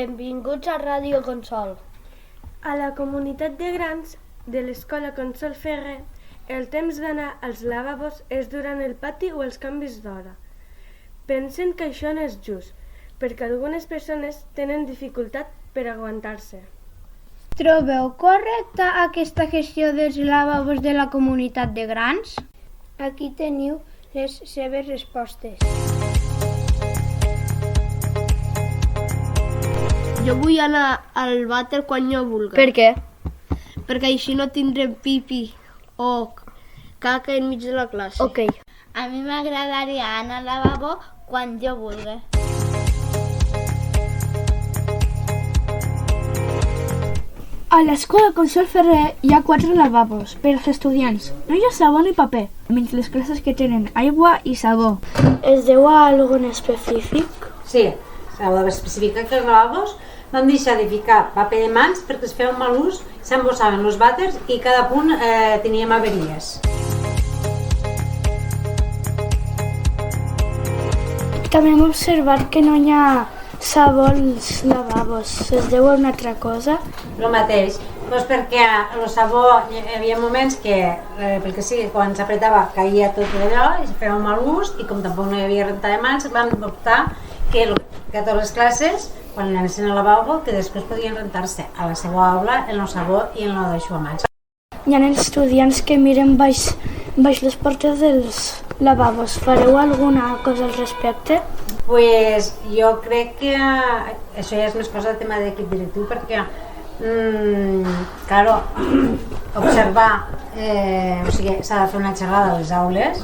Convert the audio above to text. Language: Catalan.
Benvinguts a Ràdio Consol. A la comunitat de grans de l'escola Consol Ferrer, el temps d'anar als lavabos és durant el pati o els canvis d'hora. Pensen que això no és just, perquè algunes persones tenen dificultat per aguantar-se. Trobeu correcta aquesta gestió dels lavabos de la comunitat de grans? Aquí teniu les seves respostes. Jo vull anar al vàter quan jo vulgui. Per què? Perquè així no tindrem pipi o caca enmig de la classe. Ok. A mi m'agradaria anar al lavabo quan jo vulgui. A l'escola Consol Ferrer hi ha 4 lavabos per als estudiants. No hi ha sabó ni paper, menys les classes que tenen aigua i sabó. Es deu a algun específic? Sí, s'ha d'especificar que els lavabos van deixar de ficar paper de mans perquè es feia un mal ús, s'embossaven els vàters i cada punt teníem averies. També hem observat que no hi ha sabó als lavabos. Es deu a una altra cosa? El mateix, doncs perquè el sabó hi havia moments que, pel que sigui, quan s'apretava caia tot allò i es feia un mal ús i com tampoc no hi havia rentar de mans vam optar que a totes les classes, quan anessin al lavabo, que després podien rentar-se a la seva aula en el sabó i en el d'eixugamans. Hi ha estudiants que miren baix les portes dels lavabos. Fareu alguna cosa al respecte? Pues jo crec que això ja és més cosa de tema d'equip directiu perquè claro, observar, o sigui, s'ha de fer una xerrada a les aules